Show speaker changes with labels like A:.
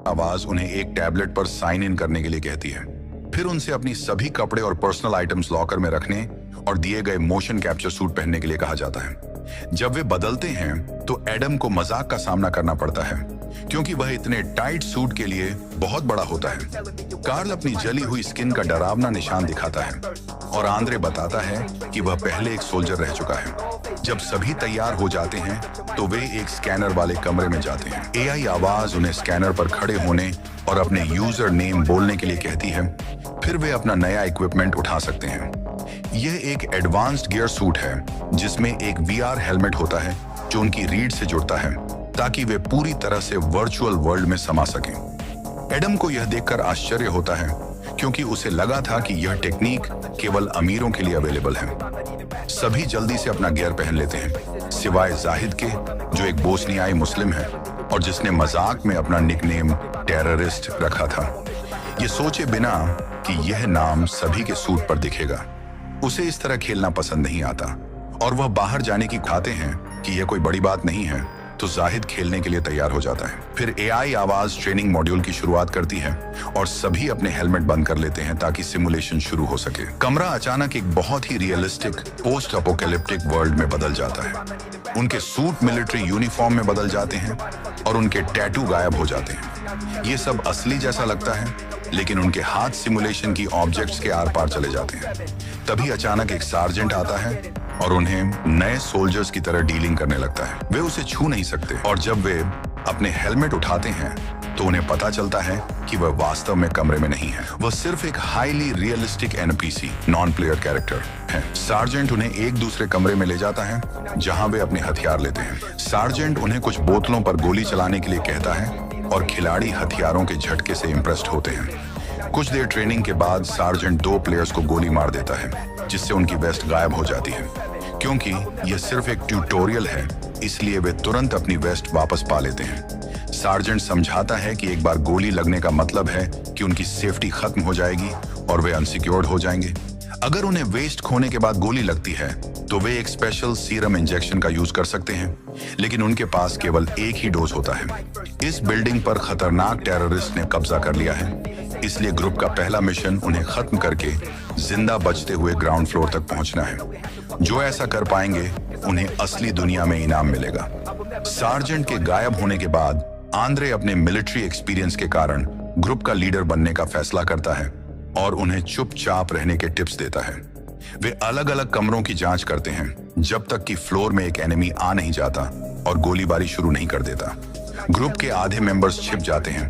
A: आवाज उन्हें एक टैबलेट पर साइन इन करने के लिए कहती है। फिर उनसे अपनी सभी कपड़े और पर्सनल आइटम्स लॉकर में रखने और दिए गए मोशन कैप्चर सूट पहनने के लिए कहा जाता है। जब वे बदलते हैं तो एडम को मजाक का सामना करना पड़ता है क्योंकि वह इतने टाइट सूट के लिए बहुत बड़ा होता है। कार्ल अपनी जली हुई स्किन का डरावना निशान दिखाता है और आंद्रे बताता है कि वह पहले एक सोल्जर रह चुका है। जब सभी तैयार हो जाते हैं तो वे एक स्कैनर वाले कमरे में जाते हैं। एआई आवाज उन्हें स्कैनर पर खड़े होने और अपने यूजर नेम बोलने के लिए कहती है। फिर वे अपना नया इक्विपमेंट उठा सकते हैं। यह एक एडवांस्ड गियर सूट है जिसमें एक वीआर हेलमेट होता है जो उनकी रीढ़ से जुड़ता है ताकि वे पूरी तरह से वर्चुअल वर्ल्ड में समा सकें। एडम को यह देखकर आश्चर्य होता है क्योंकि उसे लगा था कि यह टेक्निक केवल अमीरों के लिए अवेलेबल है। सभी जल्दी से अपना गियर पहन लेते हैं सिवाय जाहिद के, जो एक बोस्नियाई मुस्लिम है और जिसने मजाक में अपना निकनेम टेररिस्ट रखा था, ये सोचे बिना कि यह नाम सभी के सूट पर दिखेगा। उसे इस तरह खेलना पसंद नहीं आता और वह बाहर जाने की खाते हैं कि यह कोई बड़ी बात नहीं है, तो जाहिद खेलने के लिए तैयार हो जाता है। फिर एआई आवाज ट्रेनिंग मॉड्यूल की शुरुआत करती है और सभी अपने हेलमेट बंद कर लेते हैं ताकि सिमुलेशन शुरू हो सके। कमरा अचानक एक बहुत ही रियलिस्टिक पोस्ट अपोकैलिप्टिक वर्ल्ड में बदल जाता है। उनके सूट मिलिट्री यूनिफॉर्म में बदल जाते हैं और उनके टैटू गायब हो जाते हैं। ये सब असली जैसा लगता है, लेकिन उनके हाथ सिमुलेशन की ऑब्जेक्ट्स के आर पार चले जाते हैं। तभी अचानक एक सार्जेंट आता है और उन्हें नए सोल्जर्स की तरह डीलिंग करने लगता है। वे उसे छू नहीं सकते और जब वे अपने हेलमेट उठाते हैं तो उन्हें पता चलता है कि वह वास्तव में कमरे में नहीं है। वह सिर्फ एक highly realistic NPC non player character है। सार्जेंट उन्हें एक दूसरे कमरे में ले जाता है जहां वे अपने हथियार लेते हैं। सार्जेंट उन्हें कुछ बोतलों पर गोली चलाने के लिए कहता है और खिलाड़ी हथियारों के झटके से इम्प्रेस्ड होते हैं। कुछ देर ट्रेनिंग के बाद सार्जेंट 2 प्लेयर्स को गोली मार देता है जिससे उनकी वेस्ट गायब हो जाती है। क्योंकि यह सिर्फ एक ट्यूटोरियल है, इसलिए वे तुरंत अपनी वेस्ट वापस पा लेते हैं। सार्जेंट समझाता है कि एक बार गोली लगने का मतलब है कि उनकी सेफ्टी खत्म हो जाएगी और वे अनसिक्योर्ड हो जाएंगे। अगर उन्हें वेस्ट खोने के बाद गोली लगती है तो वे एक स्पेशल सीरम इंजेक्शन का यूज कर सकते हैं, लेकिन उनके पास केवल एक ही डोज होता है। इस बिल्डिंग पर खतरनाक टेररिस्ट ने कब्जा कर लिया है, इसलिए ग्रुप का पहला मिशन उन्हें खत्म करके जिंदा बचते हुए ग्राउंड फ्लोर तक पहुंचना है। जो ऐसा कर पाएंगे उन्हें असली दुनिया में इनाम मिलेगा। सार्जेंट के गायब होने के बाद आंद्रे अपने मिलिट्री एक्सपीरियंस के कारण ग्रुप का लीडर बनने का फैसला करता है और उन्हें चुपचाप रहने के टिप्स देता है। वे अलग अलग कमरों की जांच करते हैं जब तक कि फ्लोर में एक एनिमी आ नहीं जाता और गोलीबारी शुरू नहीं कर देता। ग्रुप के आधे मेंबर्स छिप जाते हैं